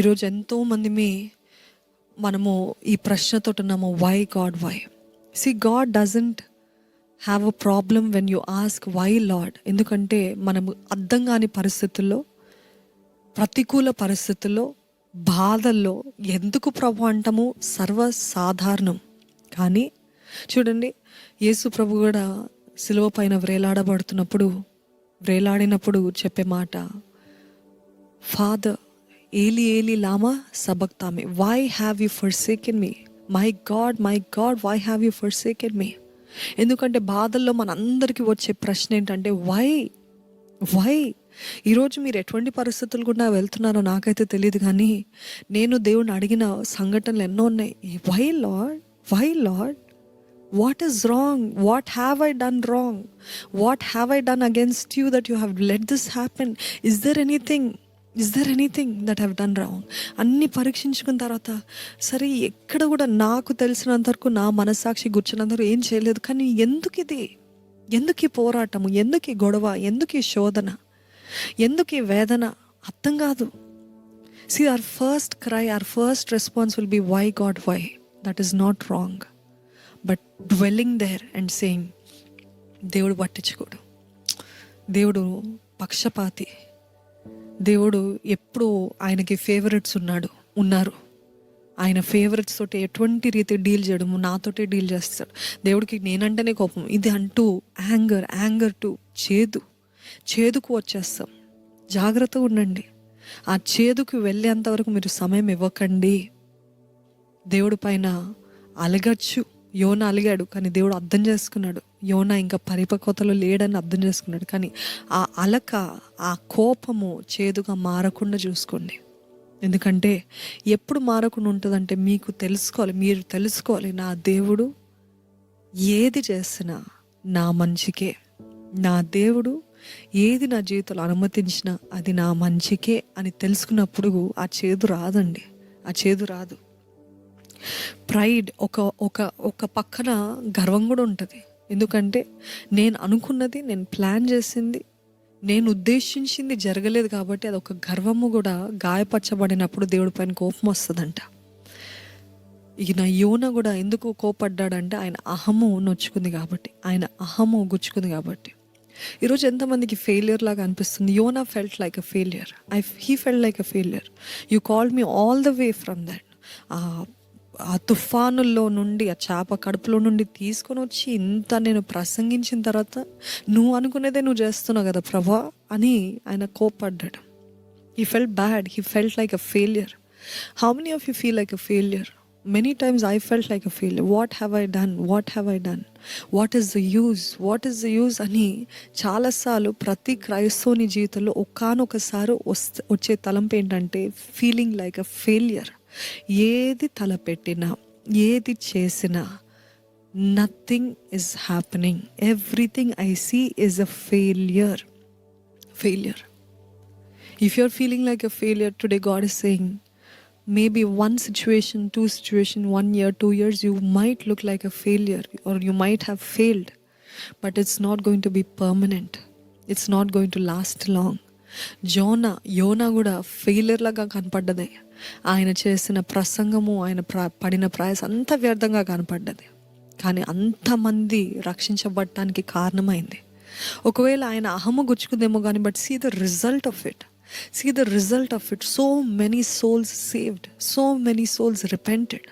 ఈరోజు ఎంతోమంది మనము ఈ ప్రశ్నతో ఉన్నాము, why God why. God doesn't have a problem when you ask why Lord. ఎందుకంటే మనము అర్థం కాని పరిస్థితుల్లో, ప్రతికూల పరిస్థితుల్లో, బాధల్లో ఎందుకు ప్రభు అంటాము సర్వసాధారణం. కానీ చూడండి, యేసు ప్రభు కూడా సిలువ పైన వ్రేలాడినప్పుడు చెప్పే మాట, ఫాదర్ ఏలి ఏలి లామా సబక్తామి, why have you forsaken me, my God why have you forsaken me. ఎందుకంటే బాధల్లో మనందరికీ వచ్చే ప్రశ్న ఏంటంటే వై. ఈరోజు మీరు ఎటువంటి పరిస్థితులు గుండా వెళ్తున్నారో నాకైతే తెలియదు, కానీ నేను దేవుని అడిగిన సంఘటనలు ఎన్నో ఉన్నాయి. Why Lord, what is wrong, what have I done wrong, what have I done against you that you have let this happen, is there anything that have done wrong. అన్నీ పరీక్షించుకున్న తర్వాత సరే ఎక్కడ కూడా నాకు తెలిసినంత వరకు, నా మనస్సాక్షి గుర్చినంతవరకు ఏం చేయలేదు, కానీ ఎందుకు ఈ పోరాటము, ఎందుకు ఈ గొడవ, ఎందుకు ఈ శోధన, ఎందుకు ఈ వేదన అర్థం కాదు. our first cry, our first response will be why God why. That is not wrong, but dwelling there and saying దేవుడు పట్టించుకోడు, దేవుడు పక్షపాతి, దేవుడు ఎప్పుడు ఆయనకి ఫేవరెట్స్ ఉన్నారు, ఆయన ఫేవరెట్స్ తోటి ఎటువంటి రీతి డీల్ చేయడము నాతోటే డీల్ చేస్తాడు. దేవుడికి నేనంటేనే కోపం, ఇది అంటూ యాంగర్ టు చేదుకు వచ్చేస్తాం. జాగ్రత్తగా ఉండండి. ఆ చేదుకు వెళ్ళేంతవరకు మీరు సమయం ఇవ్వకండి. దేవుడి పైన అలగచ్చు. యోనా అలిగాడు, కానీ దేవుడు అర్థం చేసుకున్నాడు. యోనా ఇంకా పరిపక్వతలో లేడని అర్థం చేసుకున్నాడు. కానీ ఆ అలక, ఆ కోపము చేదుగా మారకుండా చూసుకోండి. ఎందుకంటే ఎప్పుడు మారకుండా ఉంటుందంటే మీరు తెలుసుకోవాలి, నా దేవుడు ఏది చేసినా నా మంచికే, నా దేవుడు ఏది నా జీవితంలో అనుమతించినా అది నా మంచికే అని తెలుసుకున్నప్పుడు ఆ చేదు రాదు. ప్రైడ్ ఒక పక్కన గర్వం కూడా ఉంటుంది. ఎందుకంటే నేను అనుకున్నది, నేను ప్లాన్ చేసింది, నేను ఉద్దేశించింది జరగలేదు కాబట్టి అది ఒక గర్వము కూడా గాయపరచబడినప్పుడు దేవుడి పైన కోపం వస్తుందంట. ఈయన యోన కూడా ఎందుకు కోపడ్డాడంటే ఆయన అహము నొచ్చుకుంది కాబట్టి, ఆయన అహము గుచ్చుకుంది కాబట్టి. ఈరోజు ఎంతమందికి ఫెయిలియర్ లాగా అనిపిస్తుంది. యోనా felt like a failure, he felt like a failure. You called me all the way from that. ఆ తుఫానుల్లో నుండి, ఆ చేప కడుపులో నుండి తీసుకొని వచ్చి ఇంత నేను ప్రసంగించిన తర్వాత నువ్వు అనుకునేదే నువ్వు చేస్తున్నావు కదా ప్రభా అని ఆయన కోప్పడ్డాడు. He felt bad, he felt like a failure. How many of you feel like a failure? Many times I felt like a failure. What have I done? What is the use అని చాలాసార్లు ప్రతి క్రైస్తవుని జీవితంలో ఒకానొకసారి వచ్చే తలంపు ఏంటంటే feeling like a failure. ఏది తలపెట్టినా, ఏది చేసినా nothing is happening. Everything I see is a failure. If you're feeling like a failure today, God is saying, maybe one situation, 2 situation, 1 year, 2 years, you might look like a failure or you might have failed, but it's not going to be permanent. It's not going to last long. యోనా కూడా failure లాగా కనపడ్డది. ఆయన చేసిన ప్రసంగము, ఆయన పడిన ప్రయాసం అంత వ్యర్థంగా కనపడ్డది. కానీ అంతమంది రక్షించబడటానికి కారణమైంది. ఒకవేళ ఆయన అహము గుచ్చుకుందేమో కానీ, but see the result of it. So many souls saved, so many souls repented.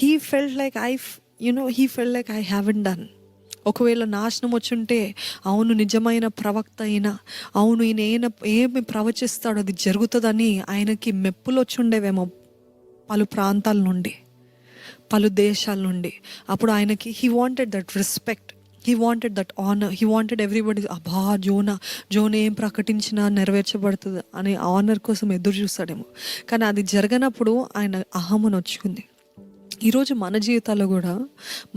He felt like I haven't done. ఒకవేళ నాశనం వచ్చుంటే, అవును నిజమైన ప్రవక్త అయినా, అవును ఈయన ఏమి ప్రవచిస్తాడో అది జరుగుతుందని ఆయనకి మెప్పులు వచ్చుండేవేమో పలు ప్రాంతాల నుండి, పలు దేశాల నుండి. అప్పుడు ఆయనకి he wanted that respect, he wanted that honor, he wanted everybody, అబ్బా జోన ఏం ప్రకటించినా నెరవేర్చబడుతుంది అనే ఆనర్ కోసం ఎదురు చూస్తాడేమో. కానీ అది జరగనప్పుడు ఆయన అహము నొచ్చుకుంది. ఈరోజు మన జీవితాల్లో కూడా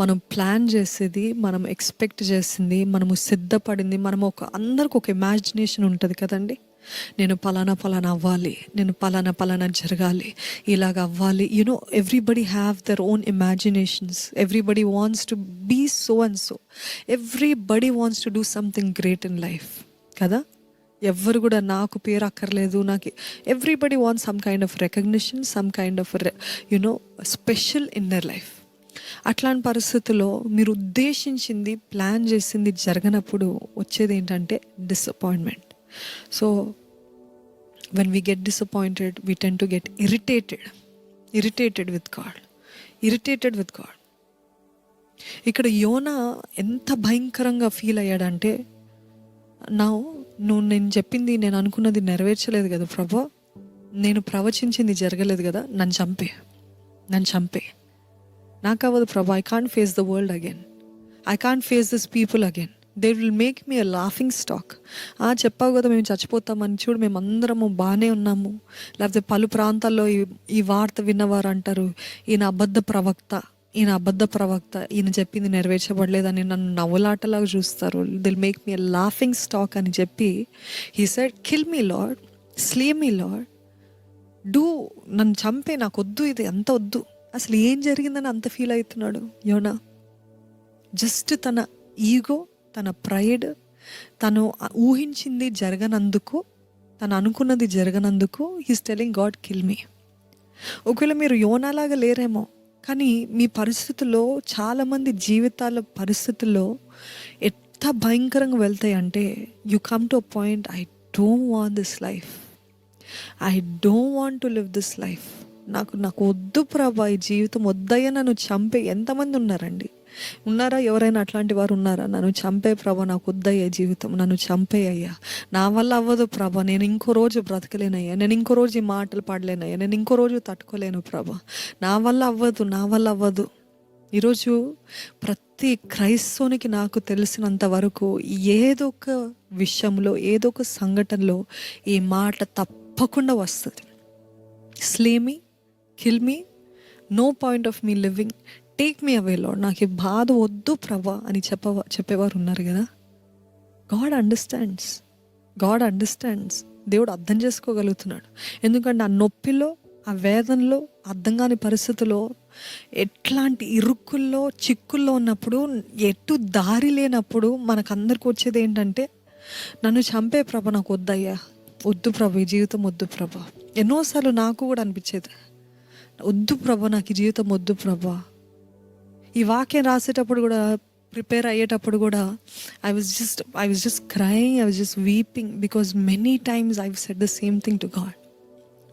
మనం ప్లాన్ చేసేది, మనం ఎక్స్పెక్ట్ చేసింది, మనము సిద్ధపడింది, మనము అందరికి ఒక ఇమాజినేషన్ ఉంటుంది కదండి. నేను పలానా అవ్వాలి, నేను పలానా జరగాలి, ఇలాగ అవ్వాలి. Everybody have their own imaginations. Everybody wants to be so and so. Everybody wants to do something great in life కదా. ఎవ్వరు కూడా నాకు పేరు అక్కర్లేదు, నాకు everybody want some kind of recognition, some kind of special in their life. అట్లాంటి పరిస్థితుల్లో మీరు ఉద్దేశించింది, ప్లాన్ చేసింది జరగనప్పుడు వచ్చేది ఏంటంటే disappointment. So when we get disappointed, we tend to get irritated with God. ఇక్కడ యోనా ఎంత భయంకరంగా ఫీల్ అయ్యాడంటే, నేను చెప్పింది, నేను అనుకున్నది నెరవేర్చలేదు కదా ప్రభా, నేను ప్రవచించింది జరగలేదు కదా, నన్ను చంపే. నాకు అవ్వదు ప్రభా, I can't face the world again, I can't face this people again, they will make me a laughing stock. చెప్పావు కదా మేము చచ్చిపోతామని, చూడు మేము అందరము బాగానే ఉన్నాము. లేకపోతే పలు ప్రాంతాల్లో ఈ వార్త విన్నవారు అంటారు, ఈయన అబద్ధ ప్రవక్త, ఈయన చెప్పింది నెరవేర్చబడలేదని నన్ను నవ్వులాటలాగా చూస్తారు. దిల్ మేక్ మీ అ లాఫింగ్ స్టాక్ అని చెప్పి he said, kill me lord, slay me lord, నన్ను చంపే, నాకు వద్దు, ఇది అంత వద్దు. అసలు ఏం జరిగిందని అంత ఫీల్ అవుతున్నాడు యోనా? జస్ట్ తన ఈగో, తన ప్రైడ్, తను ఊహించింది జరగనందుకు, తను అనుకున్నది జరగనందుకు he's telling God kill me. ఒకవేళ మీరు యోనాలాగా లేరేమో, కానీ మీ పరిస్థితుల్లో, చాలామంది జీవితాల పరిస్థితుల్లో ఎంత భయంకరంగా వెళ్తాయి అంటే, you come to a point, I don't want this life, I don't want to live this life. నాకు వద్దు ప్రభా, ఈ జీవితం వద్దయ్యా, నన్ను చంపే. ఎంతమంది ఉన్నారా? ఎవరైనా అట్లాంటి వారు ఉన్నారా? నన్ను చంపే ప్రభా, నాకు వద్దయ్యా జీవితం, నన్ను చంపేయ్యా, నా వల్ల అవ్వదు ప్రభా, నేను ఇంకో రోజు బ్రతకలేనయ్యా, నేను ఇంకో రోజు ఈ మాటలు పాడలేనయ్యా, నేను ఇంకో రోజు తట్టుకోలేను ప్రభా, నా వల్ల అవ్వదు. ఈరోజు ప్రతి క్రైస్తవునికి నాకు తెలిసినంత వరకు ఏదో ఒక విషయంలో, ఏదో ఒక సంఘటనలో ఈ మాట తప్పకుండా వస్తుంది. Slay me, kill me, no point of me living, take me away lord, నాకు ఈ బాధ వద్దు ప్రభా అని చెప్పేవారు ఉన్నారు కదా. God understands. దేవుడు అర్థం చేసుకోగలుగుతున్నాడు. ఎందుకంటే ఆ నొప్పిలో, ఆ వేదనలో, అర్థం కాని పరిస్థితుల్లో, ఎట్లాంటి ఇరుక్కుల్లో, చిక్కుల్లో ఉన్నప్పుడు, ఎటు దారి లేనప్పుడు మనకందరికి వచ్చేది ఏంటంటే, నన్ను చంపే ప్రభ, నాకు వద్దయ్యా, వద్దు ప్రభ, ఈ జీవితం వద్దు ప్రభ. ఎన్నోసార్లు నాకు కూడా అనిపించేది, వద్దు ప్రభ, నాకు ఈ జీవితం వద్దు ప్రభ. ఈ వాక్యం రాసేటప్పుడు కూడా, ప్రిపేర్ అయ్యేటప్పుడు కూడా, I was just crying, I was just weeping, because many times I said the same thing to God.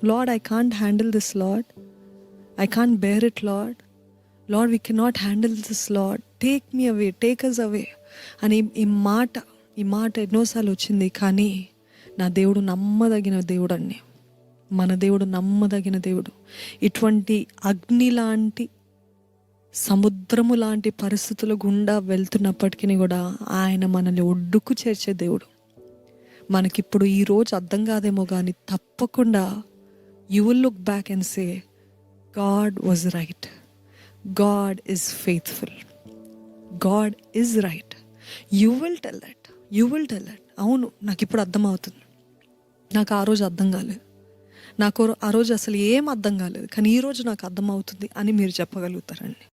Lord, I can't handle this Lord, I can't bear it Lord, Lord we cannot handle this Lord, take me away, take us away అని ఈ మాట ఎన్నోసార్లు వచ్చింది. కానీ నా దేవుడు నమ్మదగిన దేవుడు అండి, మన దేవుడు నమ్మదగిన దేవుడు. ఇటువంటి అగ్ని లాంటి, సముద్రము లాంటి పరిస్థితుల గుండా వెళ్తున్నప్పటికీ కూడా ఆయన మనల్ని ఒడ్డుకు చేర్చే దేవుడు. మనకిప్పుడు ఈరోజు అర్థం కాదేమో కానీ తప్పకుండా you will look back and say, God was right, God is faithful, God is right. You will tell that. అవును, నాకు ఇప్పుడు అర్థమవుతుంది, నాకు ఆ రోజు అర్థం కాలేదు, నాకు ఆ రోజు అసలు ఏం అర్థం కాలేదు, కానీ ఈరోజు నాకు అర్థమవుతుంది అని మీరు చెప్పగలుగుతారండి.